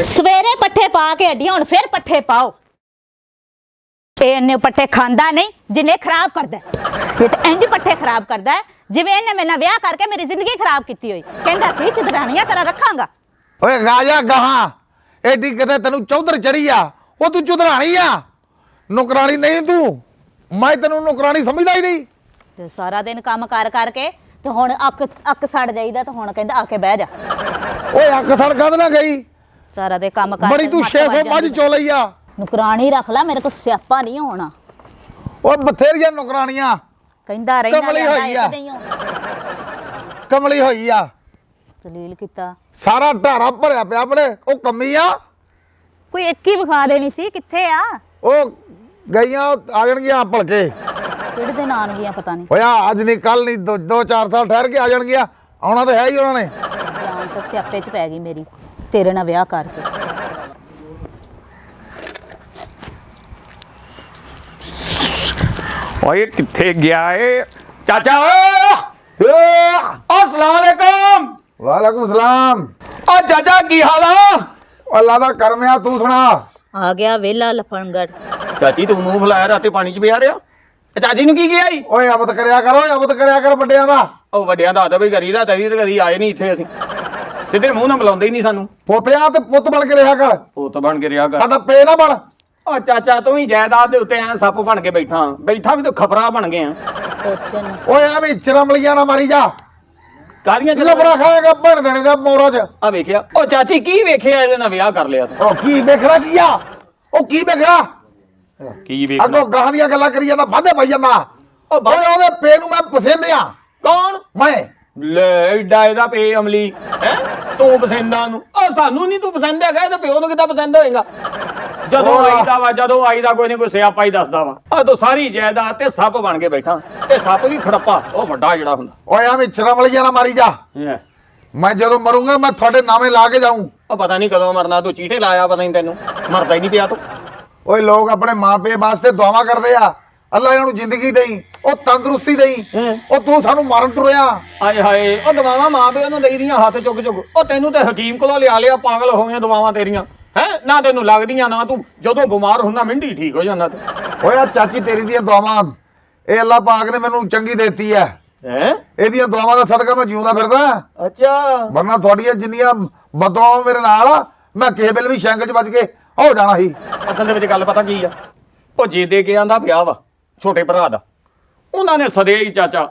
सवेरे पट्ठे पा के हड्डियां हुण फिर पट्ठे पाओ। इन्ने पट्ठे खांदा नहीं जिन्हें खराब करदा है। ते इंज पट्ठे खराब करदा है जिवें इन्ने मेरे नाल विआह करके मेरी जिंदगी खराब कीती होई। कहंदा सी चदरानियां तेरा रखांगा। ओए राजा गहा एडी कदे तेनू चौधर चढ़ी आ ओ तू चुधरानी आ नौकरानी नहीं तू मैं तेनू नौकरानी समझदा ही नहीं। ते सारा दिन काम कर करके ते हुण अक सड़ जाईदा ते हुण कहंदा आके बह जा। ओए अक सड़ कद ना गई सारा दे काम कर बड़ी तू 600 मज चोलई आ नौकरानी रख ला मेरे को स्यापा नहीं होना। ओ बथेरियां नौकरानियां कहंदा रहिंदा कमली होई आ नहीं हो कमली होई आ दलील कीता सारा ढारा भरिया पिया अपने ओ कमी आ कोई एक ही विखा देनी सी किथे आ ओ गईयां आ जाणगियां भलके किहड़े दिन आणगियां पता नहीं। होया अज नहीं कल नहीं दो चार साल ठहर के आ जाणगियां आउणा तो है ही उन्होंने जान तो स्यापे च पै गई मेरी तेरे नाल विआह करके। ओए किथे गया है चाचा? अस्सलाम वालेकुम। वालेकुम सलाम। ओ चाचा की हाल आ? अल्लाह दा करम आ तू सुना। आ गया वेला लफड़गड़। चाची तू मुंह फलाया राते पानी च पिया रहा चाची ਨੂੰ ਕੀ ਗਿਆ ਈ? ਓਏ ਅਬਦ ਕਰਿਆ ਕਰ ਵੱਡਿਆਂ ਦਾ। ਉਹ ਵੱਡਿਆਂ ਦਾ ਆਦਾ ਵੀ ਕਰੀਦਾ ਤੇਰੀ ਤੇ ਕਦੀ ਆਏ ਨਹੀਂ ਇੱਥੇ ਅਸੀਂ ਸਿੱਧੇ ਮੂੰਹ ਨਾਲ ਬੁਲਾਉਂਦੇ ਹੀ ਨਹੀਂ ਸਾਨੂੰ। ਪੋਤਿਆਂ ਤੇ ਪੁੱਤ ਬਣ ਕੇ ਰਿਹਾ ਕਰ ਪੁੱਤ ਬਣ ਕੇ ਰਿਹਾ ਕਰ ਸਾਡਾ ਪੇ ਨਾ ਬਣ। ਓ ਚਾਚਾ ਤੂੰ ਵੀ ਜਾਇਦਾਦ ਦੇ ਉੱਤੇ ਐ ਸੱਪ ਬਣ ਕੇ ਬੈਠਾ ਵੀ ਤੂੰ ਖਬਰਾਂ ਬਣ ਗਏ ਆ। ਕੁਛ ਓਏ ਐਵੇਂ ਚਰਮਲੀਆਂ ਨਾ ਮਾਰੀ ਜਾ ਕਾਰੀਆਂ ਲੱਭੜਾ ਖਾਏਗਾ ਬਣ ਦੇਣੇ ਦਾ ਮੋਰਾ ਚ। ਆ ਵੇਖਿਆ ਉਹ ਚਾਚੀ ਕੀ ਵੇਖਿਆ ਇਹਦੇ ਨਾਲ ਵਿਆਹ ਕਰ ਲਿਆ ਤੂੰ? ਉਹ ਕੀ ਵੇਖਣਾ ਕੀ ਆ ਉਹ ਕੀ ਵੇਖਣਾ ਕੀ ਵੇਖਣਾ? ਅੱਗੋਂ ਗਾਹਾਂ ਦੀਆਂ ਗੱਲਾਂ ਕਰੀ ਜਾਂਦਾ ਵਾਧੇ ਪਾਈ ਜਾਂਦਾ। ਉਹ ਓਏ ਉਹਦੇ ਪੇ ਨੂੰ ਮੈਂ ਪਸੰਦ ਆ। ਕੌਣ? ਮੈਂ ਲੈ ਏਡਾ ਇਹਦਾ ਪੇ ਅਮਲੀ ਹੈ ਤੂੰ ਪਸੰਦਾਂ ਨੂੰ ਉਹ ਸਾਨੂੰ ਨਹੀਂ ਤੂੰ ਪਸੰਦ ਹੈਗਾ ਇਹਦੇ ਪਿਓ ਨੂੰ ਕਿੱਦਾਂ ਪਸੰਦ ਹੋਏਗਾ? ਜਦੋਂ ਆਈਦਾ ਕੋਈ ਨਹੀਂ ਕੋਈ ਸਿਆਪਾ ਹੀ ਦੱਸਦਾ ਵਾ ਆ ਤੂੰ ਸਾਰੀ ਜਾਇਦਾਦ ਤੇ ਸੱਪ ਬਣ ਕੇ ਬੈਠਾ ਤੇ ਸੱਪ ਵੀ ਖੜੱਪਾ ਉਹ ਵੱਡਾ ਜਿਹੜਾ ਹੁੰਦਾ। ਓਏ ਐਵੇਂ ਚਰਮਲੀਆਂ ਨਾ ਮਾਰੀ ਜਾ ਮੈਂ ਜਦੋਂ ਮਰੂੰਗਾ ਮੈਂ ਤੁਹਾਡੇ ਨਾਮੇ ਲਾ ਕੇ ਜਾਊਂ। ਉਹ ਪਤਾ ਨਹੀਂ ਕਦੋਂ ਮਰਨਾ ਤੂੰ ਚੀਟੇ ਲਾਇਆ ਪਤਾ ਨਹੀਂ ਤੈਨੂੰ ਮਰਦਾ ਹੀ ਨਹੀਂ ਪਿਆ ਤੂੰ। ਓਏ ਲੋਕ ਆਪਣੇ ਮਾਂ ਪਿਓ ਵਾਸਤੇ ਦੁਆਵਾਂ ਕਰਦੇ ਆ ਅੱਲਾ ਇਹਨਾਂ ਨੂੰ ਜ਼ਿੰਦਗੀ ਦੇਈ ਉਹ ਤੰਦਰੁਸਤੀ ਦੇਈ ਉਹ ਤੂੰ ਸਾਨੂੰ ਮਾਰਨ ਤੁਰਿਆ। ਆਏ ਹਾਏ ਉਹ ਦਵਾਵਾਂ ਮਾਂ ਪਿਓ ਨੂੰ ਦੇਈਦੀਆਂ ਹੱਥ ਚੁੱਕ ਉਹ ਤੈਨੂੰ ਤੇ ਹਕੀਮ ਕੋਲੋਂ ਲਿਆ ਪਾਗਲ ਹੋ ਗਈਆਂ ਦਵਾਵਾਂ ਤੇਰੀਆਂ ਹੈ ਨਾ ਤੈਨੂੰ ਲੱਗਦੀਆਂ ਨਾ ਤੂੰ ਜਦੋਂ ਬਿਮਾਰ ਹੁੰਦਾ ਮਿੰਡੀ ਠੀਕ ਹੋ ਜਾਂਦਾ ਤੂੰ। ਓਏ ਆ ਚਾਚੀ ਤੇਰੀ ਦੀਆਂ ਦੁਆਵਾਂ ਇਹ ਅੱਲਾ ਪਾਕ ਨੇ ਮੈਨੂੰ ਚੰਗੀ ਦੇਤੀ ਐ ਇਹਦੀਆਂ ਦੁਆਵਾਂ ਦਾ ਸਦਕਾ ਮੈਂ ਜਿਉਂਦਾ ਫਿਰਦਾ। ਅੱਛਾ ਵਰਨਾ ਤੁਹਾਡੀਆਂ ਜਿੰਨੀਆਂ ਬਦਦੁਆਵਾਂ ਮੇਰੇ ਨਾਲ ਮੈਂ ਕਿਸੇ ਵੇਲੇ ਵੀ ਸ਼ੰਕ ਚ ਵੱਜ ਕੇ ਹੋ ਜਾਣਾ ਸੀ। ਅਸਲ ਦੇ ਵਿੱਚ ਗੱਲ ਪਤਾ ਕੀ ਆ ਉਹ ਜੇ ਦੇ ਕੇ ਆਂਦਾ ਵਿਆਹ ਵਾ ਛੋਟੇ ਭਰਾ ਦਾ ਉਹਨਾਂ ਨੇ ਸਦੇ ਹੀ ਚਾਚਾ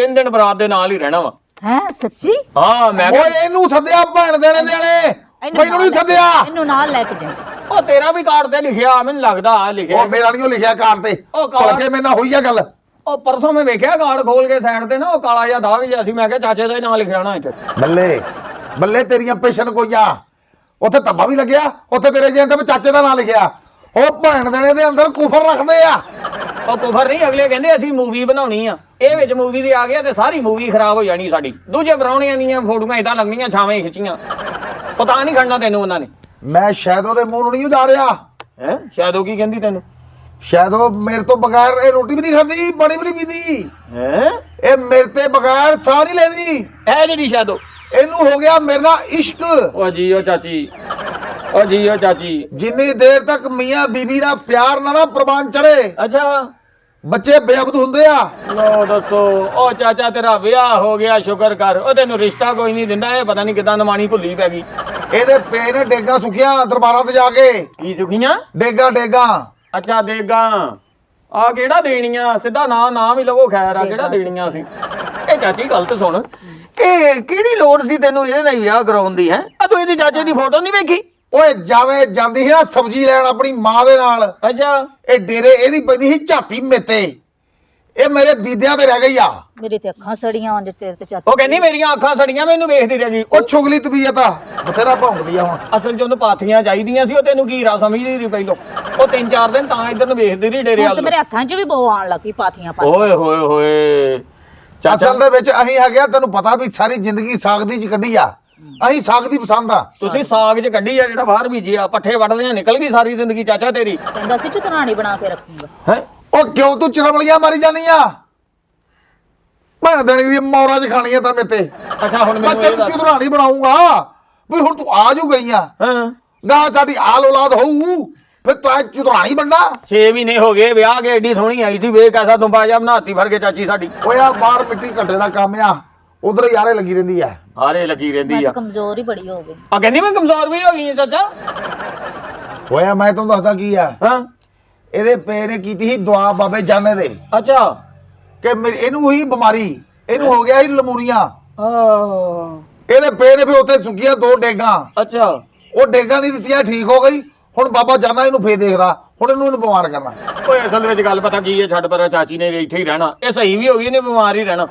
3 ਦਿਨ ਬਰਾਤ ਦੇ ਨਾਲ ਹੀ ਰਹਿਣਾ ਵਾ। ਹੈ ਸੱਚੀ? ਹਾਂ ਮੈਂ ਓਏ ਇਹਨੂੰ ਸੱਦਿਆ ਭੈਣ ਦੇਣੇ ਮੈਨੂੰ ਨਹੀਂ ਸੱਦਿਆ ਇਹਨੂੰ ਨਾਲ ਲੈ ਕੇ ਜਾ। ਉਹ ਤੇਰਾ ਵੀ ਕਾਰਡ ਤੇ ਲਿਖਿਆ ਮੈਨੂੰ ਲੱਗਦਾ ਆ ਲਿਖਿਆ। ਉਹ ਮੇਰਾ ਨਹੀਂ ਲਿਖਿਆ ਕਾਰਡ ਤੇ ਉਹ ਕਾਰਡ ਕੇ ਮੇਰੇ ਨਾਲ ਹੋਈ ਆ ਗੱਲ। ਉਹ ਪਰਸੋਂ ਮੈਂ ਵੇਖਿਆ ਕਾਰਡ ਖੋਲ ਕੇ ਸਾਈਡ ਤੇ ਨਾ ਉਹ ਕਾਲਾ ਜਿਹਾ ਦਾਗ ਜਿਹਾ ਸੀ ਮੈਂ ਕਿਹਾ ਚਾਚੇ ਦਾ ਹੀ ਨਾਂ ਲਿਖਿਆ ਨਾ ਇੱਥੇ। ਬੱਲੇ ਤੇਰੀਆਂ ਪੇਸ਼ਨ ਕੋਈਆਂ ਉੱਥੇ ਧੱਬਾ ਵੀ ਲੱਗਿਆ ਉੱਥੇ ਤੇਰੇ ਜੇ ਤੇ ਚਾਚੇ ਦਾ ਨਾਂ ਲਿਖਿਆ। ਉਹ ਭੈਣ ਦੇਣੇ ਦੇ ਅੰਦਰ ਕੁਫਰ ਰੱਖਦੇ ਆ। ਉਹ ਕੁਫਰ ਨਹੀਂ ਅਗਲੇ ਕਹਿੰਦੇ ਅਸੀਂ ਮੂਵੀ ਬਣਾਉਣੀ ਆ ਇਹ ਵਿੱਚ ਮੂਵੀ ਦੇ ਆ ਗਿਆ ਤੇ ਸਾਰੀ ਮੂਵੀ ਖਰਾਬ ਹੋ ਜਾਣੀ ਸਾਡੀ। ਦੂਜੇ ਬਣਾਉਣੀਆਂ ਦੀਆਂ ਫੋਟੋਆਂ ਇਦਾਂ ਲੱਗਣੀਆਂ ਛਾਵੇਂ ਖਿੱਚੀਆਂ ਪਤਾ ਨਹੀਂ ਖੜਨਾ ਤੈਨੂੰ ਉਹਨਾਂ ਨੇ। ਮੈਂ ਸ਼ਾਇਦ ਉਹਦੇ ਮੂੰਹ ਨੂੰ ਨਹੀਂ ਜਾ ਰਿਹਾ ਹੈ ਸ਼ਾਇਦ ਉਹ ਕੀ ਕਹਿੰਦੀ ਤੈਨੂੰ? ਸ਼ਾਇਦ ਉਹ ਮੇਰੇ ਤੋਂ ਬਗੈਰ ਇਹ ਰੋਟੀ ਵੀ ਨਹੀਂ ਖਾਂਦੀ ਪਾਣੀ ਵੀ ਨਹੀਂ ਪੀਂਦੀ ਹੈ ਇਹ ਮੇਰੇ ਤੇ ਬਗੈਰ ਸਾਹ ਨਹੀਂ ਲੈਂਦੀ। ਇਹ ਜਿਹੜੀ ਸ਼ਾਇਦ ਇਹਨੂੰ ਹੋ ਗਿਆ ਮੇਰੇ ਨਾਲ ਇਸ਼ਕ। ਉਹ ਜੀਓ ਚਾਚੀ ਉਹ ਜੀਓ ਚਾਚੀ ਜਿੰਨੀ ਦੇਰ ਤੱਕ ਮੀਆਂ ਬੀਬੀ ਦਾ ਪਿਆਰ ਨਾ ਪ੍ਰਵਾਨ ਚੜੇ ਅੱਛਾ ਬੱਚੇ ਬੇਅਬਦ ਹੁੰਦੇ ਆ। ਲੋ ਦੱਸੋ ਉਹ ਚਾਚਾ ਤੇਰਾ ਵਿਆਹ ਹੋ ਗਿਆ ਸ਼ੁਕਰ ਕਰ ਉਹ ਤੈਨੂੰ ਰਿਸ਼ਤਾ ਕੋਈ ਨਹੀਂ ਦਿੰਦਾ ਇਹ ਪਤਾ ਨਹੀਂ ਕਿਦਾਂ ਨਮਾਣੀ ਭੁੱਲੀ ਪੈ ਗਈ। ਇਹਦੇ ਪੇ ਨੇ ਡੇਗਾ ਸੁਖਿਆ ਦਰਬਾਰਾਂ ਤੇ ਜਾ ਕੇ। ਕੀ ਸੁਖੀਆਂ? ਡੇਗਾ ਅੱਛਾ ਦੇਗਾ ਆ ਕਿਹੜਾ ਦੇਣੀਆਂ ਸਿੱਧਾ ਨਾਮ ਹੀ ਲਵੋ ਖੈਰ ਆ ਕਿਹੜਾ ਦੇਣੀਆਂ ਸੀ। ਇਹ ਚਾਚੀ ਗਲਤ ਸੁਣ ਇਹ ਕਿਹੜੀ ਲੋੜ ਸੀ ਤੈਨੂੰ ਇਹਦੇ ਨਾਲ ਵਿਆਹ ਕਰਾਉਣ ਦੀ ਹੈ? ਆ ਤੂੰ ਇਹਦੀ ਚਾਚੇ ਦੀ ਫੋਟੋ ਨਹੀਂ ਵੇਖੀ? ਓਏ ਜਾਵੇ ਜਾਂਦੀ ਸੀ ਨਾ ਸਬਜ਼ੀ ਲੈਣ ਆਪਣੀ ਮਾਂ ਦੇ ਨਾਲ। ਅੱਛਾ ਇਹ ਡੇਰੇ ਇਹਦੀ ਪੈਂਦੀ ਸੀ ਝਾਤੀ ਮੇਤੇ ਇਹ ਮੇਰੇ ਦੀਦਿਆਂ ਤੇ ਰਹਿ ਗਈ ਆ। ਮੇਰੀ ਤੇ ਅੱਖਾਂ ਸੜੀਆਂ ਉਂਝ ਤੇਰੇ ਤੇ ਚਾਚਾ। ਉਹ ਕਹਿੰਦੀ ਮੇਰੀਆਂ ਅੱਖਾਂ ਸੜੀਆਂ ਮੈਨੂੰ ਵੇਖਦੀ ਰਹਿ ਗਈ। ਉਹ ਛੁਗਲੀ ਤਬੀਅਤ ਆ ਬਥੇਰਾ ਭੌਂਕਦੀ ਆ ਹੁਣ। ਅਸਲ ਚ ਉਹਨੂੰ ਪਾਥੀਆਂ ਚਾਹੀਦੀਆਂ ਸੀ ਉਹ ਤੈਨੂੰ ਕੀ ਰਾ ਸਮਝਦੀ ਰਹੀ ਪਹਿਲੋਂ ਉਹ 3-4 ਦਿਨ ਤਾਂ ਇੱਧਰ ਨੂੰ ਵੇਖਦੀ ਰਹੀ ਡੇਰੇ ਤੇ ਮੇਰੇ ਹੱਥਾਂ 'ਚ ਵੀ ਬੋ ਆਣ ਲੱਗੀ ਪਾਥੀਆਂ ਪਾ। ਓਏ ਹੋਏ ਹੋਏ ਅਸਲ ਦੇ ਵਿੱਚ ਅਸੀਂ ਹੈਗੇ ਤੈਨੂੰ ਪਤਾ ਵੀ ਸਾਰੀ ਜ਼ਿੰਦਗੀ ਸਾਗ ਦੀ ਚ ਕੱਢੀ ਆ ਅਸੀਂ ਸਾਗ ਦੀ ਪਸੰਦ ਆ। ਤੁਸੀਂ ਸਾਗ ਚ ਕੱਢੀ ਆ ਜਿਹੜਾ ਬਾਹਰ ਬੀਜਿਆ ਪੱਠੇ ਵੱਢਦੇ ਆ ਨਿਕਲ ਗਈ ਸਾਰੀ ਜ਼ਿੰਦਗੀ ਚਾਚਾ ਤੇਰੀ। ਕਹਿੰਦਾ ਸੀ ਚੁਤਰਾਣੀ ਬਣਾ ਕੇ ਰੱਖੂੰਗਾ। ਹੈ ਉਹ ਕਿਉਂ ਤੂੰ ਚਰਮਲੀਆਂ ਮਾਰੀ ਜਾਨੀ ਆ? ਭੈਣ ਦੇਣੀ ਦੀ ਮੌਰਾਂ ਚ ਖਾਣੀਆਂ ਤਾਂ ਮੇਤੇ। ਅੱਛਾ ਹੁਣ ਮੈਂ ਮੈਨੂੰ ਇਹ ਤੈਨੂੰ ਦੱਸ ਚੁਧਰਾਣੀ ਬਣਾਉਂਗਾ ਵੀ ਹੁਣ ਤੂੰ ਆ ਜੂ ਗਈ ਆ ਹਾਂ ਗਾਂ ਸਾਡੀ ਆਲ ਔਲਾਦ ਹੋਊ ਫਿਰ ਤੂੰ ਐ ਚੁਦਰਾਣੀ ਬੰਦਾ 6 ਮਹੀਨੇ ਹੋ ਗਏ ਵਿਆਹ ਕੇ ਐਡੀ ਸੋਹਣੀ ਆਈ ਸੀ ਵੇਖ ਐਸਾ ਤੂੰ ਬਾਜਾ ਬਣਾਤੀ ਫੜ ਕੇ ਚਾਚੀ ਸਾਡੀ ਓਏ ਆ ਬਾਹਰ ਮਿੱਟੀ ਘੱਟੇ ਦਾ ਕੰਮ ਆ ਉਧਰ ਯਾਰੇ ਲੱਗੀ ਰਹਿੰਦੀ ਆ ਹਾਰੇ ਲੱਗੀ ਰਹਿੰਦੀ ਆ ਕਮਜ਼ੋਰ ਹੀ ਬੜੀ ਹੋ ਗਈ ਆ ਕਹਿੰਦੀ ਮੈਂ ਕਮਜ਼ੋਰ ਵੀ ਹੋ ਗਈ ਹਾਂ ਚਾਚਾ ਓਏ ਮੈਂ ਤੁਹਾਨੂੰ ਦੱਸਦਾ ਕੀ ਆ ਹਾਂ ਇਹਦੇ ਪੇ ਨੇ ਕੀਤੀ ਸੀ ਦੁਆ ਬਾਬੇ ਜਾਨੇ ਦੇ ਅੱਛਾ ਕਿ ਇਹਨੂੰ ਹੋਈ ਬਿਮਾਰੀ ਇਹਨੂੰ ਹੋ ਗਿਆ ਸੀ ਲਮੂਰੀਆਂ ਆ ਇਹਦੇ ਪੇ ਨੇ ਵੀ ਉੱਥੇ ਸੁੱਕੀਆਂ 2 ਡੇਗਾਂ ਅੱਛਾ ਉਹ ਡੇਗਾਂ ਨਹੀਂ ਦਿੱਤੀਆਂ ਠੀਕ ਹੋ ਗਈ ਹੁਣ ਬਾਬਾ ਜਾਨਾ ਇਹਨੂੰ ਫੇਰ ਦੇਖਦਾ ਹੁਣ ਇਹਨੂੰ ਬਿਮਾਰ ਕਰਨਾ ਓਏ ਅਸਲ ਵਿੱਚ ਗੱਲ ਪਤਾ ਕੀ ਹੈ ਛੱਡ ਪਰ ਚਾਚੀ ਨੇ ਇੱਥੇ ਹੀ ਰਹਿਣਾ ਇਹ ਸਹੀ ਵੀ ਹੋ ਗਈ ਇਹਨੇ ਬਿਮਾਰ ਹੀ ਰਹਿਣਾ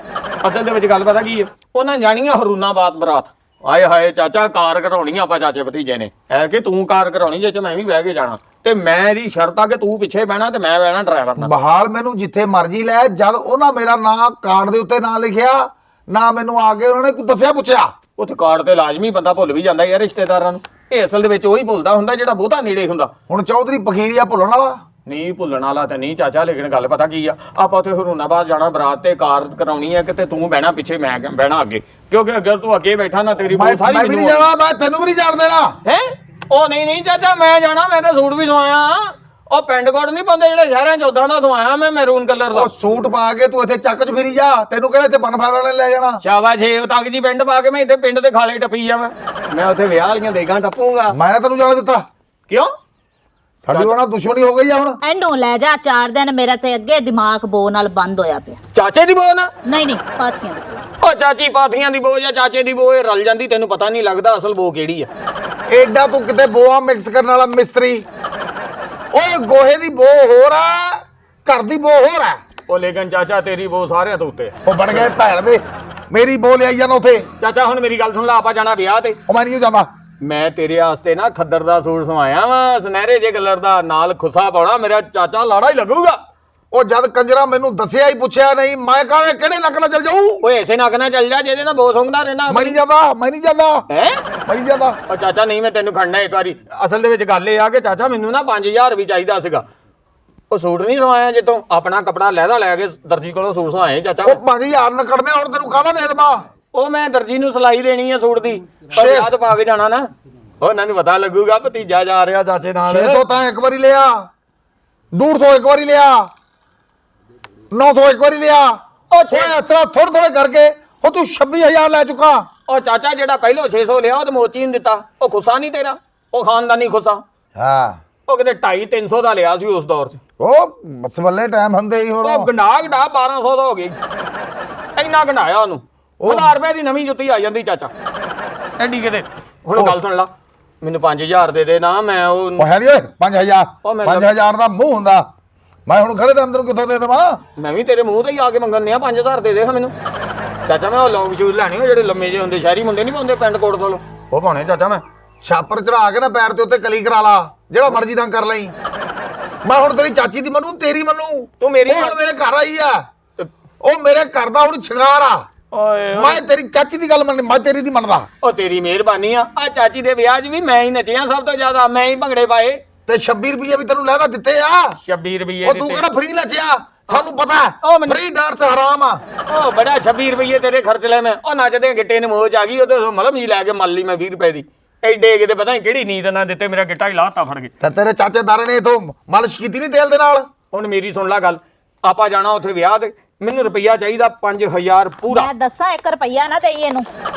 ਅਸਲ ਦੇ ਵਿੱਚ ਗੱਲ ਪਤਾ ਕੀ ਹੈ ਉਹਨਾਂ ਜਾਣੀਆਂ ਹਰੂਨਾਬਾਦ ਬਰਾਤ ਆਏ ਹਾਏ ਚਾਚਾ ਕਾਰ ਕਰਾਉਣੀ ਆਪਾਂ ਚਾਚੇ ਭਤੀਜੇ ਨੇ ਐ ਕਿ ਤੂੰ ਕਾਰ ਕਰਾਉਣੀ ਜੇ ਚ ਮੈਂ ਵੀ ਬਹਿ ਕੇ ਜਾਣਾ ਤੇ ਮੈਂ ਇਹਦੀ ਸ਼ਰਤ ਆ ਕਿ ਤੂੰ ਪਿੱਛੇ ਬਹਿਣਾ ਤੇ ਮੈਂ ਬਹਿਣਾ ਡਰਾਈਵਰ ਨਾਲ ਬਹਾਲ ਮੈਨੂੰ ਜਿੱਥੇ ਮਰਜ਼ੀ ਲੈ ਜਦ ਉਹਨਾਂ ਮੇਰਾ ਨਾਂ ਕਾਰਡ ਦੇ ਉੱਤੇ ਨਾਂ ਲਿਖਿਆ ਨਾ ਮੈਨੂੰ ਆ ਕੇ ਉਹਨਾਂ ਨੇ ਕੋਈ ਦੱਸਿਆ ਪੁੱਛਿਆ ਉੱਥੇ ਕਾਰਡ ਤੇ ਲਾਜ਼ਮੀ ਬੰਦਾ ਭੁੱਲ ਵੀ ਜਾਂਦਾ ਯਾਰ ਰਿਸ਼ਤੇਦਾਰਾਂ ਨੂੰ ਇਹ ਅਸਲ ਦੇ ਵਿੱਚ ਉਹੀ ਭੁੱਲਦਾ ਹੁੰਦਾ ਜਿਹੜਾ ਬਹੁਤਾ ਨੇੜੇ ਹੁੰਦਾ ਹੁਣ ਚੌਧਰੀ ਪਖੀਰੀਆ ਭੁੱਲਣ ਵਾਲਾ ਨਹੀਂ ਭੁੱਲਣ ਵਾਲਾ ਤਾਂ ਨਹੀਂ ਚਾਚਾ ਲੇਕਿਨ ਗੱਲ ਪਤਾ ਕੀ ਆ ਆਪਾਂ ਉੱਥੇ ਹਰੂਨਾਬਾਦ ਜਾਣਾ ਬਰਾਤ ਤੇ ਕਾਰ ਕਰਾਉਣੀ ਹੈ ਕਿਤੇ ਤੂੰ ਬਹਿਣਾ ਪਿੱਛੇ ਮੈਂ ਬਹਿਣਾ ਅੱਗੇ ਕਿਉਂਕਿ ਅਗਰ ਤੂੰ ਅੱਗੇ ਬੈਠਾ ਨਾ ਤੇਰੀ ਬਹੁਤ ਸਾਰੀ ਮੈਂ ਵੀ ਨਹੀਂ ਜਾਣਾ ਮੈਂ ਤੈਨੂੰ ਵੀ ਨਹੀਂ ਜਾਣ ਦੇਣਾ ਹੈ ਉਹ ਨਹੀਂ ਚਾਚਾ ਮੈਂ ਜਾਣਾ ਮੈਂ ਤਾਂ ਸੂਟ ਵੀ ਸਵਾਇਆ ਉਹ ਪੈਂਟ ਕੋਟ ਨਹੀਂ ਪਾਉਂਦੇ ਜਿਹੜੇ ਸ਼ਹਿਰਾਂ 'ਚ ਉਦਾਂ ਦਾ ਸਵਾਇਆ ਮੈਂ ਮੈਰੂਨ ਕਲਰ ਦਾ ਉਹ ਸੂਟ ਪਾ ਕੇ ਤੂੰ ਇੱਥੇ ਚੱਕ 'ਚ ਫਿਰੀ ਜਾ ਤੈਨੂੰ ਕਿਹੜਾ ਇੱਥੇ ਬਨਫਾਲ ਵਾਲੇ ਲੈ ਜਾਣਾ ਸ਼ਾਬਾਸ਼ ਇਹ ਤੱਕ ਜੀ ਪੈਂਟ ਪਾ ਕੇ ਮੈਂ ਇੱਥੇ ਪਿੰਡ ਦੇ ਖਾਲੇ ਟੱਪੀ ਜਾਵਾਂ ਮੈਂ ਉੱਥੇ ਵਿਆਹ ਵਾਲੀਆਂ ਦੇਗਾਂ ਟੱਪੂਗਾ ਮੈਂ ਨਾ ਤੈਨੂੰ ਜਾਣ ਦਿੱਤਾ ਕਿਉਂ ਸਾਡੀ ਉਹਨਾਂ ਦੁਸ਼ਮਣੀ ਹੋ ਗਈ ਆ ਹੁਣ ਇਹਨੂੰ ਲੈ ਜਾ 4 ਦਿਨ ਮੇਰਾ ਤੇ ਅੱਗੇ ਦਿਮਾਗ ਬੋ ਨਾਲ ਬੰਦ ਹੋਇਆ ਪਿਆ ਚਾਚੇ ਦੀ ਬੋ ਨਾ ਨਹੀਂ ਪਾਥੀਆਂ ਦੀ ਉਹ ਚਾਚੀ ਪਾਥੀਆਂ ਦੀ ਬੋ ਜਾਂ ਚਾਚੇ ਦੀ ਬੋ ਇਹ ਰਲ ਜਾਂਦੀ ਤੈਨੂੰ ਪਤਾ ਨਹੀਂ ਲੱਗਦਾ ਅਸਲ ਬੋ ਕਿਹੜੀ ਆ ਐਡਾ ਤੂੰ ਕਿਤੇ ਬੋਆ ਮਿਕਸ ਕਰਨ ਵਾਲਾ ਮਿਸਤਰੀ ਓਏ ਗੋਹੇ ਦੀ ਬੋ ਹੋਰ ਆ ਘਰ ਦੀ ਬੋ ਹੋਰ ਆ ਉਹ ਲੇਕਿਨ ਚਾਚਾ ਤੇਰੀ ਬੋ ਸਾਰਿਆਂ ਤੋਂ ਉੱਤੇ ਉਹ ਬਣ ਗਏ ਭੈਣ ਦੇ ਮੇਰੀ ਬੋ ਲਿਆਈ ਜਾਣਾ ਉਥੇ ਚਾਚਾ ਹੁਣ ਮੇਰੀ ਗੱਲ ਸੁਣ ਲਾ ਆਪਾਂ ਜਾਣਾ ਵਿਆਹ ਤੇ ਉਹ ਮੈਂ ਨਹੀਂ ਜਾਂਦਾ ਮੈਂ ਤੇਰੇ ਵਾਸਤੇ ਨਾ ਖੱਦਰ ਦਾ ਸੂਟ ਸਵਾਇਆ ਵਾ ਸੁਨਹਿਰੇ ਜੇ ਕਲਰ ਦਾ ਨਾਲ ਖੁੱਸਾ ਪਾਉਣਾ ਮੇਰਾ ਚਾਚਾ ਲਾੜਾ ਹੀ ਲੱਗੂਗਾ ਉਹ ਜਦ ਕੰਜਰਾ ਮੈਨੂੰ ਦੱਸਿਆ ਹੀ ਪੁੱਛਿਆ ਨਹੀਂ ਮੈਂ ਕਹਾਂ ਕਿਹੜੇ ਨੱਕ ਨਾਲ ਚੱਲ ਜਾਊ ਓਏ ਐਸੇ ਨੱਕ ਨਾ ਚੱਲ ਜਾ ਜਿਹਦੇ ਨਾਲ ਬੋ ਸੁੰਘਦਾ ਰਹਿਣਾ ਮੈਂ ਨਹੀਂ ਜਾਂਦਾ ਹੈ ਮੈਂ ਨਹੀਂ ਜਾਂਦਾ ਉਹ ਚਾਚਾ ਨਹੀਂ ਮੈਂ ਤੈਨੂੰ ਖੜਨਾ ਇੱਕ ਵਾਰੀ ਅਸਲ ਦੇ ਵਿੱਚ ਗੱਲ ਇਹ ਆ ਕਿ ਚਾਚਾ ਮੈਨੂੰ ਨਾ 5000 ਵੀ ਚਾਹੀਦਾ ਸੀਗਾ ਉਹ ਸੂਟ ਨਹੀਂ ਸਵਾਇਆ ਜਿੱਤੋਂ ਆਪਣਾ ਕਪੜਾ ਲਹਿਦਾ ਲੈ ਕੇ ਦਰਜੀ ਕੋਲੋਂ ਸੂਟ ਸਵਾਏ ਚਾਚਾ ਉਹ 5000 ਨਕੜਨੇ ਹੁਣ ਤੈਨੂੰ ਕਾਹਦਾ ਦੇ ਦੇਵਾਂ ਉਹ ਮੈਂ ਦਰਜੀ ਨੂੰ ਸਿਲਾਈ ਦੇਣੀ ਆ ਸੂਟ ਦੀ ਪਰ ਯਾਦ ਪਾ ਕੇ ਜਾਣਾ ਨਾ ਉਹ ਇਹਨਾਂ ਨੂੰ ਪਤਾ ਲੱਗੂਗਾ ਭਤੀਜਾ ਜਾ ਰਿਹਾ ਚਾਚੇ ਨਾਲ 600 ਤਾਂ ਇੱਕ ਵਾਰੀ ਲਿਆ 150 ਇੱਕ ਵਾਰੀ ਲਿਆ 900 ਇੱਕ ਵਾਰੀ ਲਿਆ ਉਹ ਓਏ ਅਸਰਾ ਥੋੜੇ ਥੋੜੇ ਕਰਕੇ ਉਹ ਤੂੰ 26000 ਲੈ ਚੁੱਕਾ ਉਹ ਚਾਚਾ ਜਿਹੜਾ ਪਹਿਲੋਂ 600 ਲਿਆ ਉਹ ਤੇ ਮੋਚੀ ਨਹੀਂ ਦਿੱਤਾ ਉਹ ਖੁੱਸਾ ਨਹੀਂ ਤੇਰਾ ਉਹ ਖਾਨਦਾਨੀ ਖੁੱਸਾ ਹਾਂ ਉਹ ਕਿਤੇ 250 300 ਦਾ ਲਿਆ ਸੀ ਉਸ ਦੌਰ 'ਚ ਉਹ ਸਵੱਲੇ ਟਾਈਮ ਹੁੰਦੇ ਹੀ ਹੋਰ ਉਹ ਗੰਡਾ 1200 ਦਾ ਹੋ ਗਈ ਇੰਨਾ ਗੰਡਾਇਆ ਉਹਨੂੰ 1000 ਰੁਪਏ ਦੀ ਨਵੀਂ ਜੁੱਤੀ ਆ ਜਾਂਦੀ ਚਾਚਾ ਐਡੀ ਕਿਤੇ ਹੁਣ ਗੱਲ ਸੁਣ ਲਾ ਮੈਨੂੰ 5000 ਦੇ ਦੇ ਨਾ ਮੈਂ ਉਹ ਹੈ ਨਹੀਂ ਓਏ 5000 5000 ਦਾ ਮੂੰਹ ਹੁੰਦਾ ਮੈਂ ਹੁਣ ਖੜੇ ਟਾਈਮ ਤੈਨੂੰ ਕਿੱਥੋਂ ਦੇ ਦੇਵਾਂ ਮੈਂ ਵੀ ਤੇਰੇ ਮੂੰਹ ਤੇ ਹੀ ਆ ਕੇ ਮੰਗਣ ਆ 5000 ਦੇ ਦੇ ਮੈਨੂੰ ਚਾਚਾ ਮੈਂ ਉਹ ਲੌਂਗ ਸ਼ੂਜ਼ ਲੈਣੇ ਉਹ ਜਿਹੜੇ ਲੰਮੇ ਜਿਹੇ ਹੁੰਦੇ ਸ਼ਹਿਰੀ ਮੁੰਡੇ ਨਹੀਂ ਪਾਉਂਦੇ ਪੈਂਟ ਕੋਟ ਕੋਲ ਉਹ ਪਾਉਣੇ ਚਾਚਾ ਮੈਂ ਛਾਪਰ ਚੜਾ ਕੇ ਨਾ ਪੈਰ ਤੇ ਉੱਤੇ ਕਲੀ ਕਰਾ ਲਾ ਜਿਹੜਾ ਮਰਜ਼ੀ ਰੰਗ ਕਰ ਲਈ ਮੈਂ ਹੁਣ ਤੇਰੀ ਚਾਚੀ ਦੀ ਮੰਨੂ ਤੇਰੀ ਮੰਨੂ ਤੂੰ ਮੇਰੀ ਉਹ ਹੁਣ ਮੇਰੇ ਘਰ ਆਈ ਆ ਉਹ ਮੇਰੇ ਘਰ ਦਾ ਹੁਣ ਸ਼ਿੰਗਾਰ ਆ ਓਏ ਮੈਂ ਤੇਰੀ ਚਾਚੀ ਦੀ ਗੱਲ ਮੰਨ ਮੈਂ ਤੇਰੀ ਦੀ ਮੰਨਦਾ ਉਹ ਤੇਰੀ ਮਿਹਰਬਾਨੀ ਆ ਚਾਚੀ ਦੇ ਵਿਆਹ 'ਚ ਵੀ ਮੈਂ ਹੀ ਨੱਚਿਆ ਸਭ ਤੋਂ ਜ਼ਿਆਦਾ ਮੈਂ ਹੀ ਭੰਗੜੇ ਪਾਏ ਤੇ 26 ਰੁਪਏ ਵੀ ਤੈਨੂੰ ਲੈਦਾ ਦਿੱਤੇ ਆ 26 ਰੁਪਏ ਉਹ ਤੂੰ ਕਿਹੜਾ ਫ੍ਰੀ ਨੱਚਿਆ ਸਾਨੂੰ ਪਤਾ ਉਹ ਮੈਨੂੰ- ਫ੍ਰੀ ਡਾਂਸ ਹਰਾਮ ਆ ਉਹ ਬੜਾ 26 ਰੁਪਏ ਤੇਰੇ ਖਰਚ ਲੈ ਮੈਂ ਉਹ ਨੱਚਦੇ ਗਿੱਟੇ ਨੂੰ ਮੋਜ ਆ ਗਈ ਉਹਦੇ ਮਲਮ ਜੀ ਲੈ ਕੇ ਮੱਲ ਲਈ ਮੈਂ 20 ਰੁਪਏ ਦੀ ਐਡੇ ਕਿਤੇ ਪਤਾ ਨਹੀਂ ਕਿਹੜੀ ਨੀਂਦ ਨਾ ਦਿੱਤੇ ਮੇਰਾ ਗਿੱਟਾ ਹੀ ਲਾਤਾ ਫੜ ਕੇ ਤੇ ਤੇਰੇ ਚਾਚੇ ਦਾਰੇ ਨੇ ਇਥੋਂ ਮਾਲਿਸ਼ ਕੀਤੀ ਨਹੀਂ ਤੇਲ ਦੇ ਨਾਲ ਹੁਣ ਮੇਰੀ ਸੁਣ ਲੈ ਗੱਲ ਆਪਾਂ ਜਾਣਾ ਉੱਥੇ ਵਿਆਹ ਤੇ ਮੈਨੂੰ ਰੁਪਈਆ ਚਾਹੀਦਾ 5000 ਪੂਰਾ ਮੈਂ ਦੱਸਾਂ 1 ਰੁਪਈਆ ਨਾ ਦੇਈ ਇਹਨੂੰ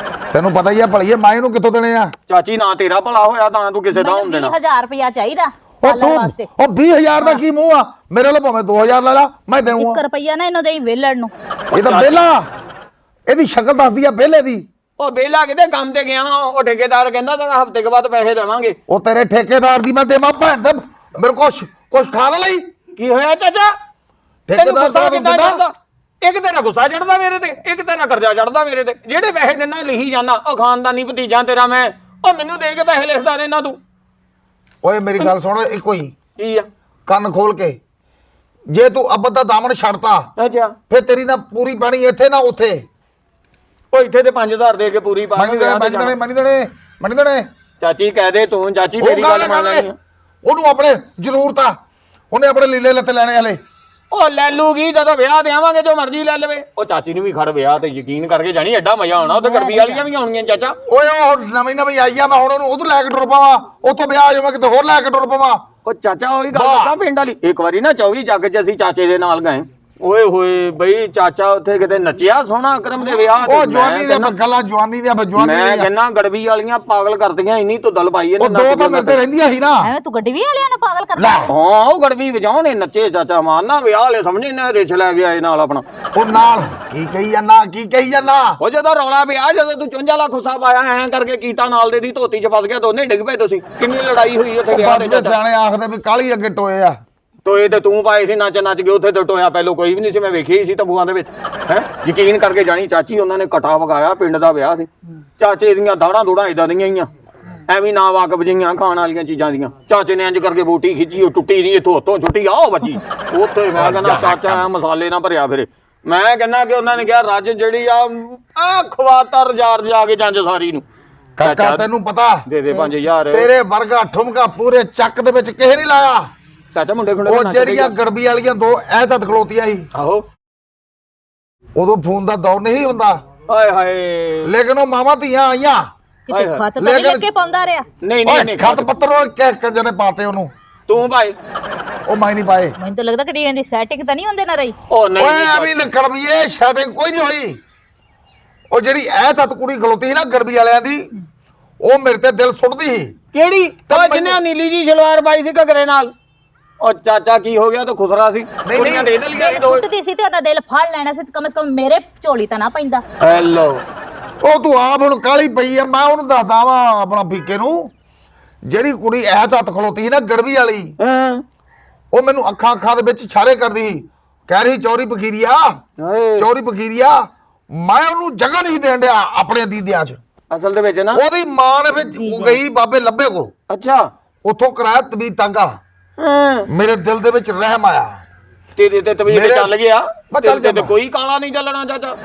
ਤੈਨੂੰ ਪਤਾ ਹੀ ਆ ਭਲੀਏ ਮੈਂ ਇਹਨੂੰ ਕਿੱਥੋਂ ਦੇਣੇ ਆ ਚਾਚੀ ਨਾ ਤੇਰਾ ਭਲਾ ਹੋਇਆ ਤਾਂ ਤੂੰ ਕਿਸੇ ਦਾ ਹੋਣ ਦੇਣਾ 20000 ਰੁਪਈਆ ਚਾਹੀਦਾ ਉਹ ਪਾਲਰ ਤੂੰ ਵਾਸਤੇ ਉਹ 20000 ਦਾ ਕੀ ਮੂੰਹ ਆ ਮੇਰੇ ਲਈ ਭਾਵੇਂ 2000 ਲੈ ਲਾ ਮੈਂ ਦੇਵਾਂ 1 ਰੁਪਈਆ ਨਾ ਇਹਨੂੰ ਦੇਈ ਵੇਲੜ ਨੂੰ ਇਹ ਤਾਂ ਬੇਲਾ ਇਹਦੀ ਸ਼ਕਲ ਦੱਸਦੀ ਆ ਬੇਲੇ ਦੀ ਉਹ ਬੇਲਾ ਕਿਤੇ ਕੰਮ ਤੇ ਗਿਆ ਉਹ ਠੇਕੇਦਾਰ ਕਹਿੰਦਾ ਤੈਨੂੰ ਹਫ਼ਤੇ ਕੇ ਬਾਅਦ ਪੈਸੇ ਦੇਵਾਂਗੇ ਉਹ ਤੇਰੇ ਠੇਕੇਦਾਰ ਦੀ ਮੈਂ ਦੇਵਾਂ ਭੈਣ ਦੇ ਮੇਰੇ ਕੋਲ ਕੁਛ ਖਾਣ ਲਈ ਕੀ ਹੋਇਆ ਚਾਚਾ ਤੈਨੂੰ ਠੇਕੇਦਾਰ ਗੁੱਸਾ ਸਾਹਿਬ ਕਿੱਦਾਂ ਕਿੱਦਾਂ ਚੜਦਾ ਇੱਕ ਤੇਰਾ ਗੁੱਸਾ ਚੜਦਾ ਮੇਰੇ ਤੇ ਇੱਕ ਤੇਰਾ ਕਰਜ਼ਾ ਚੜਦਾ ਮੇਰੇ ਤੇ ਜਿਹੜੇ ਪੈਸੇ ਦਿਨਾ ਲਿਖੀ ਜਾਣਾ ਉਹ ਖਾਨਦਾਨੀ ਭਤੀਜਾ ਤੇਰਾ ਮੈਂ ਉਹ ਮੈਨੂੰ ਦੇ ਕੇ ਪੈਸੇ ਲਿਖਦਾ ਰਹਿਣਾ ਤੂੰ ਓਏ ਮੇਰੀ ਗੱਲ ਸੁਣ ਇੱਕੋ ਹੀ ਕੀ ਆ ਕੰਨ ਖੋਲ ਕੇ ਜੇ ਤੂੰ ਅਬਦ ਦਾ ਦਾਮਨ ਛੱਡਤਾ ਅੱਛਾ ਫਿਰ ਤੇਰੀ ਨਾ ਪੂਰੀ ਪੈਣੀ ਇੱਥੇ ਨਾ ਉੱਥੇ ਉਹ ਇੱਥੇ ਤੇ 5000 ਦੇ ਕੇ ਪੂਰੀ ਪਾ ਮਣੀ ਦੇਣੇ ਚਾਚੀ ਕਹਿ ਦੇ ਤੂੰ ਚਾਚੀ ਉਹ ਤੇਰੀ ਗੱਲ ਗੱਲ ਮੰਨਣੀ ਆ ਉਹਨੂੰ ਆਪਣੇ ਜ਼ਰੂਰਤ ਆ ਉਹਨੇ ਆਪਣੇ ਲੀਲੇ ਲੱਤੇ ਲੈਣੇ ਹਲੇ ਉਹ ਲੈ ਲੂਗੀ ਜਦੋਂ ਵਿਆਹ ਤੇ ਆਵਾਂਗੇ ਜੋ ਮਰਜ਼ੀ ਲੈ ਲਵੇ। ਉਹ ਚਾਚੀ ਨੂੰ ਵੀ ਖੜ ਵਿਆਹ ਤੇ ਯਕੀਨ ਕਰਕੇ ਜਾਣੀ, ਐਡਾ ਮਜ਼ਾ ਆਉਣਾ। ਉੱਥੇ ਗਰਬੀ ਵਾਲੀਆਂ ਵੀ ਆਉਣਗੀਆਂ ਚਾਚਾ। ਓਏ ਉਹ ਨਵੀਂ ਆਈ ਆ, ਮੈਂ ਹੁਣ ਉਹਨੂੰ ਉਧਰ ਲੈ ਕੇ ਟੁਰ ਪਾਵਾਂ, ਉੱਥੋਂ ਵਿਆਹ ਆ ਜਾਵਾਂ ਕਿਤੇ ਹੋਰ ਲੈ ਕੇ ਟੁਰ ਪਾਵਾਂ। ਉਹ ਚਾਚਾ ਉਹੀ ਗੱਲ ਦੱਸਾਂ ਪਿੰਡ ਵਾਲੀ, ਇੱਕ ਵਾਰੀ ਨਾ 24 ਜੱਗ 'ਚ ਅਸੀਂ ਚਾਚੇ ਦੇ ਨਾਲ ਗਏ। ਓਏ ਹੋਏ ਬਈ ਚਾਚਾ ਉੱਥੇ ਕਿਤੇ ਨੱਚਿਆ ਸੋਹਣਾ ਅਕਰਮ ਦੇ ਵਿਆਹ ਤੇ। ਉਹ ਜਵਾਨੀ ਦੇ ਗੱਲਾਂ, ਜਵਾਨੀ ਦੀਆਂ ਜਵਾਨੀ ਮੈਂ ਕਹਿੰਦਾ ਗੜਬੀ ਵਾਲੀਆਂ ਪਾਗਲ ਕਰਦੀਆਂ, ਇੰਨੀ ਧੁੱਦਲ ਪਾਈ ਇਹਨੇ। ਉਹ ਦੋ ਤਾਂ ਮੇਰੇ ਤੇ ਰਹਿੰਦੀਆਂ ਸੀ ਨਾ। ਐਵੇਂ ਤੂੰ ਗੱਡੀ ਵੀ ਵਾਲਿਆਂ ਨੂੰ ਪਾਗਲ ਕਰਦਾ। ਹਾਂ ਉਹ ਗੜਬੀ ਵਜਾਉਣੇ ਨੱਚੇ ਚਾਚਾ ਮਾਰਨਾ ਵਿਆਹ ਵਾਲੇ ਸਮਝੇ ਨਾ ਰਿਛ ਲੈ ਗਿਆ ਇਹ ਨਾਲ ਆਪਣਾ। ਉਹ ਨਾਲ ਕੀ ਕਹੀ ਜਾਂਦਾ ਉਹ ਜਦੋਂ ਰੌਲਾ ਪਿਆ, ਜਦੋਂ ਤੂੰ 54 ਲੱਖ ਹੁੱਸਾ ਪਾਇਆ ਐਂ ਕਰਕੇ ਕੀਤਾ, ਨਾਲ ਦੇ ਦੀ ਧੋਤੀ 'ਚ ਫਸ ਗਿਆ, ਦੋਨੇ ਡਿੱਗ ਪਏ। ਤੁਸੀਂ ਕਿੰਨੀ ਲੜਾਈ ਹੋਈ ਉੱਥੇ ਵਿਆਹ ਤੇ ਬਸ ਸਿਆਣੇ ਆਖਦੇ ਵੀ ਕਾਲੀ ਅੱਗੇ ਟੋਏ ਆ। ਟੋਏ ਤੇ ਤੂੰ ਪਾਏ ਸੀ, ਨੱਚ ਗਏ ਉੱਥੇ ਤੇ ਟੋਇਆ ਪਹਿਲੋਂ ਕੋਈ ਵੀ ਨਹੀਂ ਸੀ, ਮੈਂ ਵੇਖਿਆ ਹੀ ਸੀ ਤੰਬੂਆਂ ਦੇ ਵਿੱਚ। ਹੈ ਯਕੀਨ ਕਰਕੇ ਜਾਣੀ ਚਾਚੀ, ਉਹਨਾਂ ਨੇ ਕਟਾ ਵਗਾਇਆ, ਪਿੰਡ ਦਾ ਵਿਆਹ ਸੀ। ਚਾਚੇ ਦੀਆਂ ਦਾੜਾਂ ਦੂੜਾਂ ਇਦਾਂ ਦੀਆਂ ਹੀ ਆ, ਐਵੇਂ ਨਾ ਵਾਕਬ ਜਿਹੀਆਂ ਖਾਣ ਵਾਲੀਆਂ ਚੀਜ਼ਾਂ ਦੀਆਂ। ਚਾਚੇ ਨੇ ਇੰਜ ਕਰਕੇ ਬੂਟੀ ਖਿੱਚੀ, ਉਹ ਟੁੱਟੀ ਨਹੀਂ, ਇੱਥੋਂ ਉੱਤੋਂ ਛੁੱਟੀ ਆਓ ਬੱਜੀ ਉੱਥੇ। ਮੈਂ ਕਹਿੰਦਾ ਚਾਚਾ ਮਸਾਲੇ ਨਾ ਭਰਿਆ ਫਿਰੇ। ਮੈਂ ਕਹਿੰਦਾ ਕਿ ਉਹਨਾਂ ਨੇ ਕਿਹਾ ਰੱਜ ਜਿਹੜੀ ਆ ਖਵਾਤਾ ਰਜਾ ਕੇ ਜੰਜ ਸਾਰੀ ਨੂੰ। ਕਾਕਾ ਤੈਨੂੰ ਪਤਾ ਦੇ ਦੇ 5000 ਤੇਰੇ ਵਰਗਾ ਠੁਮਕਾ ਪੂਰੇ ਚੱਕ ਦੇ ਵਿੱਚ ਕਿਸੇ ਨਹੀਂ ਲਾਇਆ। ਚਾਚਾ ਮੁੰਡੇ ਖੁੰਡੇ ਉਹ ਜਿਹੜੀਆਂ ਗੜਬੀ ਵਾਲੀਆਂ ਦੋ ਐਸਤ ਖਲੋਤੀਆਂ ਸੀ, ਆਹੋ ਉਦੋਂ ਫੋਨ ਦਾ ਦੌਰ ਨਹੀਂ ਹੁੰਦਾ। ਹਾਏ ਹਾਏ ਲੇਕਿਨ ਉਹ ਮਾਵਾਂ ਧੀਆਂ ਆਈਆਂ, ਕਿਤੇ ਖਤ ਤਾਂ ਨਹੀਂ ਲੱਗੇ ਪਾਉਂਦਾ ਰਿਹਾ। ਨਹੀਂ ਖਤ ਪੱਤਰ ਉਹ ਕੰਜਰ ਨੇ ਪਾਤੇ ਉਹਨੂੰ। ਤੂੰ ਭਾਈ ਉਹ ਮੈਂ ਨਹੀਂ ਪਾਏ। ਮੈਨੂੰ ਤਾਂ ਲੱਗਦਾ ਕਿ ਇਹਦੀ ਸੈਟਿੰਗ ਤਾਂ ਨਹੀਂ ਹੁੰਦੇ ਨਾ ਰਹੀ। ਉਹ ਨਹੀਂ ਓਏ ਐਵੇਂ ਨਕੜ ਵੀ ਇਹ ਸ਼ਾਟਿੰਗ ਕੋਈ ਨਹੀਂ ਹੋਈ। ਉਹ ਜਿਹੜੀ ਐਸਤ ਕੁੜੀ ਖਲੋਤੀ ਸੀ ਨਾ ਗੜਬੀ ਵਾਲਿਆਂ ਦੀ, ਉਹ ਮੇਰੇ ਤੇ ਦਿਲ ਸੁੱਟਦੀ ਸੀ। ਕਿਹੜੀ? ਉਹ ਜਿਹਨੇ ਨੀਲੀ ਜੀ ਸਲਵਾਰ ਪਾਈ ਸੀ ਘਗਰੇ ਨਾਲ। ਉਹ ਚਾਚਾ ਕੀ ਹੋ ਗਿਆ? ਤੂੰ ਖੁਸਰਾ ਸੀ। ਕੁੜੀਆਂ ਦੇ ਦੇ ਲਿਆ ਦੋ ਸੁੱਟਦੀ ਸੀ ਤੇ ਉਹਦਾ ਦਿਲ ਫੜ ਲੈਣਾ ਸੀ, ਕਮ ਸੇ ਕਮ ਮੇਰੇ ਝੋਲੀ ਤਾਂ ਨਾ ਪੈਂਦਾ। ਹੈਲੋ ਉਹ ਤੂੰ ਆਪ ਹੁਣ ਕਾਲੀ ਪਈ ਆ। ਮੈਂ ਉਹਨੂੰ ਦੱਸਦਾ ਵਾ ਆਪਣਾ ਫੀਕੇ ਨੂੰ, ਜਿਹੜੀ ਕੁੜੀ ਐਸਤ ਖਲੋਤੀ ਸੀ ਨਾ ਗੜਬੀ ਵਾਲੀ, ਹਾਂ ਉਹ ਮੈਨੂੰ ਅੱਖਾਂ ਦੇ ਵਿੱਚ ਇਸ਼ਾਰੇ ਕਰਦੀ ਸੀ, ਕਹਿ ਰਹੀ ਚੋਰੀ ਪਖੀਰੀਆ, ਚੋਰੀ ਪਖੀਰੀਆ। ਮੈਂ ਉਹਨੂੰ ਜਗ੍ਹਾ ਨਹੀਂ ਦੇਣ ਡਿਆ ਆਪਣੇ ਦੀਦਿਆਂ 'ਚ। ਅਸਲ ਦੇ ਵਿੱਚ ਨਾ ਉਹਦੀ ਮਾਂ ਨੇ ਵਿੱਚ ਗਈ ਬਾਬੇ ਲੱਭੇ ਕੋ, ਅੱਛਾ ਉੱਥੋਂ ਕਰਾਇਆ ਤਬੀਤ ਤਾਂਗਾ। ਹਾਂ ਮੇਰੇ ਦਿਲ ਦੇ ਵਿੱਚ ਰਹਿਮ ਆਇਆ। ਤੇਰੇ ਤੇ ਤਵੀਤ ਚੱਲ ਗਿਆ, ਚੱਲ ਤੇ ਕੋਈ ਕਾਲਾ ਨਹੀਂ ਚੱਲਣਾ ਚਾਚਾ।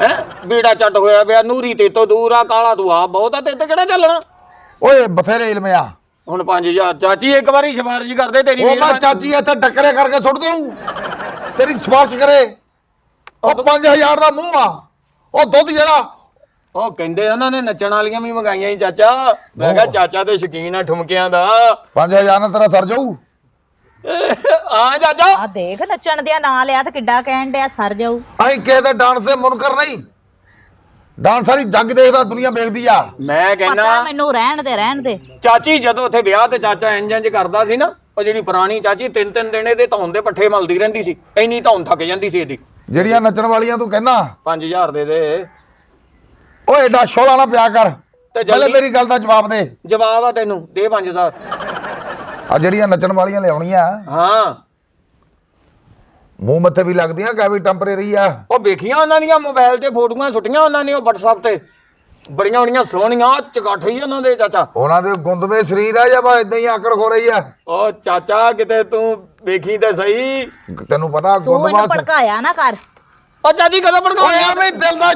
ਹੈ ਬੀੜਾ ਚੱਟ ਹੋਇਆ ਪਿਆ, ਨੂਰੀ ਤੇ ਤੋਂ ਦੂਰ ਆ, ਕਾਲਾ ਤੂੰ ਆ ਬਹੁਤ ਆ, ਤੇ ਕਿਹੜਾ ਚੱਲਣਾ? ਓਏ ਬਥੇਰੇ ਇਲਮ ਆ। ਹੁਣ 5000 ਚਾਚੀ ਇੱਕ ਵਾਰੀ ਸਿਫਾਰਿਸ਼ ਕਰਦੇ ਤੇਰੀ। ਉਹ ਮੈਂ ਚਾਚੀ ਇੱਥੇ ਟੱਕਰੇ ਕਰਕੇ ਸੁੱਟ ਦਊ, ਤੇਰੀ ਸਿਫਾਰਿਸ਼ ਕਰੇ। ਉਹ 5000 ਦਾ ਮੂੰਹ ਆ, ਉਹ ਦੁੱਧ ਜਿਹੜਾ। ਉਹ ਕਹਿੰਦੇ ਉਹਨਾਂ ਨੇ ਨੱਚਣ ਵਾਲੀਆਂ ਵੀ ਮੰਗਾਈਆਂ ਸੀ ਚਾਚਾ। ਮੈਂ ਕਿਹਾ ਚਾਚਾ ਤੇ ਸ਼ੌਕੀਨ ਆ ਠੁਮਕਿਆਂ ਦਾ। 5000 ਨਾਲ ਤੇਰਾ ਸਰ ਜਾਊ। ਹਾਂ ਚਾਚਾ ਆ ਦੇਖ ਨੱਚਣ ਦਿਆ ਨਾਂ ਲਿਆ ਤੇ ਕਿੱਡਾ ਕਹਿਣ ਡਿਆ ਸਰ ਜਾਊ। ਅਸੀਂ ਕਿਸੇ ਦੇ ਡਾਂਸ ਦੇ ਮੁਨਕਰ ਨਹੀਂ। ਡਾਂਸ ਸਾਰੀ ਜੱਗ ਦੇਖਦਾ, ਦੁਨੀਆ ਵੇਖਦੀ ਆ। ਮੈਂ ਪਤਾ ਕਹਿੰਦਾ ਮੈਨੂੰ ਰਹਿਣ ਦੇ ਚਾਚੀ ਜਦੋਂ ਉੱਥੇ ਵਿਆਹ ਤੇ ਚਾਚਾ ਇੰਜ ਕਰਦਾ ਸੀ ਨਾ, ਉਹ ਜਿਹੜੀ ਪੁਰਾਣੀ ਚਾਚੀ 3-3 ਦਿਨ ਇਹਦੇ ਧੌਣ ਦੇ ਪੱਠੇ ਮਲਦੀ ਰਹਿੰਦੀ ਸੀ, ਇੰਨੀ ਧੌਣ ਥੱਕ ਜਾਂਦੀ ਸੀ ਇਹਦੀ। ਜਿਹੜੀਆਂ ਨੱਚਣ ਵਾਲੀਆਂ ਤੂੰ ਕਹਿੰਦਾ 5000 ਦੇ ਦੇ। ਓਏ ਐਡਾ ਸ਼ੋਲਾ ਨਾ ਪਿਆ ਕਰ, ਤੇ ਪਹਿਲੇ ਮੇਰੀ ਗੱਲ ਦਾ ਜਵਾਬ ਦੇ। ਜਵਾਬ ਆ ਤੈਨੂੰ, ਦੇ 5000। ਆ ਜਿਹੜੀਆਂ ਨੱਚਣ ਵਾਲੀਆਂ ਲਿਆਉਣੀਆਂ, ਹਾਂ ਮੂੰਹ ਮੱਥੇ ਵੀ ਲੱਗਦੀਆਂ, ਕਾ ਵੀ ਟੈਂਪਰੇਰੀ ਆ। ਉਹ ਵੇਖੀਆਂ ਉਹਨਾਂ ਦੀਆਂ ਮੋਬਾਈਲ ਤੇ ਫੋਟੋਆਂ ਸੁੱਟੀਆਂ ਉਹਨਾਂ ਨੇ, ਉਹ WhatsApp ਤੇ ਬੜੀਆਂ ਬੜੀਆਂ ਸੋਹਣੀਆਂ ਚਗਾਠੀ ਉਹਨਾਂ ਦੇ ਚਾਚਾ। ਉਹਨਾਂ ਦੇ ਗੁੰਦਵੇਂ ਸਰੀਰ ਆ ਜਾਂ ਬਾ ਇਦਾਂ ਹੀ ਆਕੜ ਖੋ ਰਹੀ ਆ? ਉਹ ਚਾਚਾ ਕਿਤੇ ਤੂੰ ਵੇਖੀ ਤੇ ਸਹੀ। ਤੈਨੂੰ ਪਤਾ ਤੂੰ ਇਹਨੂੰ ਗੁੰਦਵਾ ਭੜਕਾਇਆ ਨਾ ਕਰ। ਉਹ ਚਾਚੀ ਕਦੋਂ ਓਏ ਭੜਕਾਉਣੀ? ਐਵੇਂ ਦਿਲ ਦਾ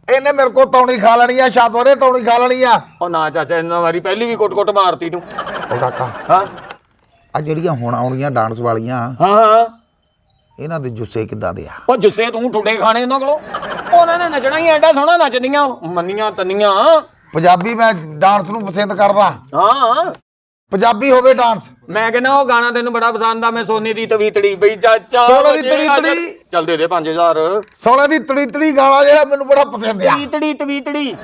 ਇਹਨੇ ਮੇਰੇ ਕੋ ਤੌਣੀ ਖਾ ਲੈਣੀ ਆ, ਸ਼ਾਦੋਰੇ ਤੌਣੀ ਖਾ ਲੈਣੀ ਆ। ਉਹ ਨਾ ਚਾਚਾ, ਇਹਨਾਂ ਵਾਰੀ ਪਹਿਲੀ ਵੀ ਕੁੱਟ-ਕੁੱਟ ਮਾਰਤੀ ਤੂੰ। ਉਹ ਕਾਕਾ ਹਾਂ ਆ ਜਿਹੜੀਆਂ ਹੁਣ ਆਉਣੀਆਂ ਡਾਂਸ ਵਾਲੀਆਂ, ਹਾਂ ਇਹਨਾਂ ਦੇ ਜੁੱਸੇ ਕਿੱਦਾਂ ਦੇ ਆ? ਉਹ ਜੁੱਸੇ ਤੂੰ ਠੁੱਡੇ ਖਾਣੇ ਉਹਨਾਂ ਕੋਲੋਂ। ਉਹਨਾਂ ਨੇ ਨੱਚਣਾ ਹੀ ਐਡਾ ਸੋਹਣਾ ਨੱਚਦੀਆਂ, ਮੰਨੀਆਂ ਤੰਨੀਆਂ। ਪੰਜਾਬੀ ਮੈਂ ਡਾਂਸ ਨੂੰ ਪਸੰਦ ਕਰਦਾ, ਹਾਂ ਪੰਜਾਬੀ ਹੋਵੇ ਡਾਂਸ। ਮੈਂ ਕਹਿੰਦਾ ਉਹ ਗਾਣਾ ਤੈਨੂੰ ਬੜਾ ਪਸੰਦ ਆ, ਮੈਂ ਸੋਨੇ ਦੀ ਤਵੀਤੜੀ ਬਈ ਚਾਚਾ। ਸੋਨੇ ਦੀ ਤਵੀਤੜੀ? ਚੱਲ ਦੇ ਦੇ 5000। ਸੋਨੇ ਦੀ ਤੜੀ ਗਾਣਾ ਜਿਹੜਾ ਮੈਨੂੰ ਬੜਾ ਪਸੰਦ ਆ। ਤਵੀਤੜੀ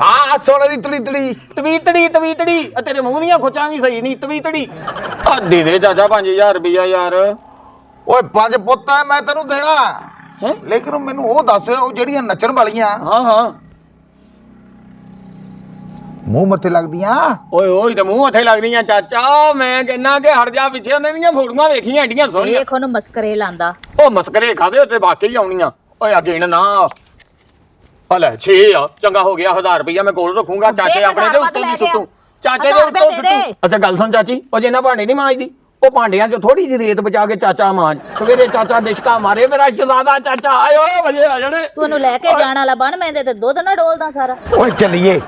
ਹਾਂ ਸੋਨੇ ਦੀ ਤੜੀ ਤਵੀਤੜੀ ਆ, ਤੇਰੇ ਮੂੰਹ ਦੀਆਂ ਖੁੱਚਾਂ ਵੀ ਸਹੀ ਨਹੀਂ। ਤਵੀਤੜੀ ਆ ਦੇ ਦੇ ਚਾਚਾ 5000 ਰੁਪਇਆ ਯਾਰ। ਓਏ 5 ਪੁੱਤ ਆ, ਮੈਂ ਤੈਨੂੰ ਦੇਣਾ। ਹੈਂ? ਲੇਕਿਨ ਮੈਨੂੰ ਉਹ ਦੱਸ, ਉਹ ਜਿਹੜੀਆਂ ਨੱਚਣ ਵਾਲੀਆਂ ਹਾਂ ਮੂੰਹ ਮੱਥੇ ਲੱਗਦੀਆਂ, ਓਏ ਓਏ ਤੇ ਮੂੰਹ ਹੱਥੇ ਲੱਗਦੀਆਂ ਚਾਚਾ। ਮੈਂ ਕਹਿੰਦਾ ਕਿ ਹਟ ਜਾ ਪਿੱਛੇ, ਉਹਨਾਂ ਦੀਆਂ ਫੋਟੋਆਂ ਵੇਖੀਆਂ ਐਡੀਆਂ ਸੋਹਣੀਆਂ। ਦੇਖ ਉਹਨੂੰ ਮਸਕਰੇ ਲਾਂਦਾ। ਉਹ ਮਸਕਰੇ ਖਾਦੇ ਉੱਤੇ ਵਾਕਈ ਆਉਣੀਆਂ। ਓਏ ਅੱਗੇ ਨਾ ਹਲੇ 6 ਆ, ਚੰਗਾ ਹੋ ਗਿਆ 1000 ਰੁਪਇਆ ਮੈਂ ਕੋਲ ਰੱਖੂੰਗਾ। ਚਾਚੇ ਆਪਣੇ ਦੇ ਉੱਤੇ ਵੀ ਸੁੱਟੂ, ਚਾਚੇ ਦੇ ਉੱਤੇ ਸੁੱਟੂ। ਅੱਛਾ ਗੱਲ ਸੁਣ ਚਾਚੀ, ਉਹ ਜੇ ਨਾ ਭਾਂਡੇ ਨਹੀਂ ਮਾਂਜਦੀ, ਉਹ ਭਾਂਡਿਆਂ 'ਚ ਥੋੜੀ ਜਿਹੀ ਰੇਤ ਬਚਾ ਕੇ ਚਾਚਾ ਮਾਂਜ। ਸਵੇਰੇ ਚਾਚਾ ਡਿਸ਼ਕਾ ਮਾਰੇ, ਮੇਰਾ ਸ਼ਹਜ਼ਾਦਾ ਚਾਚਾ ਆਇਓ ਵਜੇ ਆ ਜਾਣੇ। ਤੂੰ ਉਹਨੂੰ ਲੈ ਕੇ ਜਾਣ ਵਾਲਾ ਬਣ, ਮੈਂ ਤੇ ਦੁੱਧ ਨਾ ਡੋਲਦਾ ਸਾਰਾ। ਓਏ ਚੱਲੀਏ।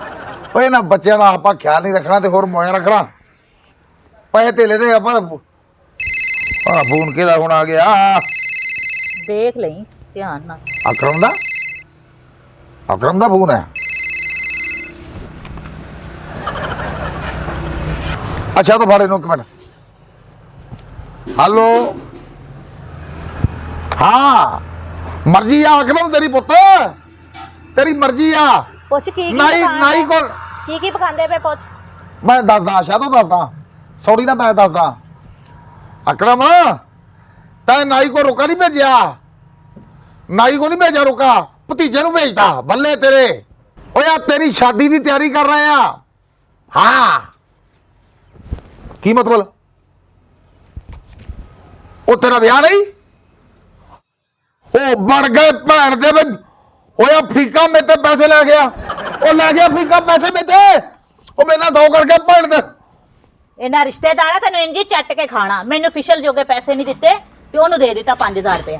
ਓਏ ਨਾ ਬੱਚਿਆਂ ਦਾ ਆਪਾਂ ਖਿਆਲ ਨਹੀਂ ਰੱਖਣਾ ਤੇ ਹੋਰ ਮੋਇਆ ਰੱਖਣਾ। ਪੈਸੇ ਧੇਲੇ ਦੇ ਆਪਾਂ ਆ ਫੋਨ ਕਿਹਦਾ ਹੁਣ ਆ ਗਿਆ? ਦੇਖ ਲਈ ਧਿਆਨ ਨਾਲ। ਅਕਰਮ ਦਾ ਫੋਨ ਹੈ। ਅੱਛਾ ਤਾਂ ਫੜ ਇਹਨੂੰ ਇੱਕ ਮਿੰਟ। ਹੈਲੋ, ਹਾਂ ਮਰਜ਼ੀ ਆ ਅਕਰਮ ਤੇਰੀ ਪੁੱਤ, ਤੇਰੀ ਮਰਜ਼ੀ ਆ। ਪੁੱਛ ਕੀ ਨਾਈ ਕੋਲ ਕੀ ਪਕਾਉਂਦੇ ਪਏ? ਪੁੱਛ। ਮੈਂ ਦੱਸਦਾ, ਸ਼ਾਇਦ ਦੱਸਦਾ, ਸੌਰੀ ਨਾ ਮੈਂ ਦੱਸਦਾ। ਅਕਰਮ ਤੈਂ ਨਾਈ ਕੋ ਰੁਕਾ ਨਹੀਂ ਭੇਜਿਆ, ਨਾਈ ਕੋ ਨਹੀਂ ਭੇਜਿਆ ਰੁਕਾ, ਭਤੀਜੇ ਨੂੰ ਭੇਜਦਾ। ਬੱਲੇ ਤੇਰੇ। ਓਏ ਆ ਤੇਰੀ ਸ਼ਾਦੀ ਦੀ ਤਿਆਰੀ ਕਰ ਰਹੇ ਆ। ਹਾਂ ਕੀ ਮਤਲਬ? ਉਹ ਤੇਰਾ ਵਿਆਹ ਨਹੀਂ? ਉਹ ਬਣ ਗਏ ਭੈਣ ਦੇ ਵਿੱਚ। ਹੋਇਆ ਫੀਕਾ ਮੇਰੇ ਤੇ ਪੈਸੇ ਲੈ ਗਿਆ, ਉਹ ਲੈ ਗਿਆ ਫੀਕਾ ਪੈਸੇ ਮੇਰੇ ਤੇ, ਉਹ ਮੇਰੇ ਨਾਲ ਦੋ ਕਰਕੇ ਭੈਣ ਦੇ। ਇਹਨਾਂ ਰਿਸ਼ਤੇਦਾਰਾਂ ਤੈਨੂੰ ਇੰਜੀ ਚੱਟ ਕੇ ਖਾਣਾ। ਮੈਨੂੰ ਫਿਸ਼ਲ ਜੋਗੇ ਪੈਸੇ ਨਹੀਂ ਦਿੱਤੇ ਤੇ ਉਹਨੂੰ ਦੇ ਦਿੱਤਾ 5000 ਰੁਪਏ।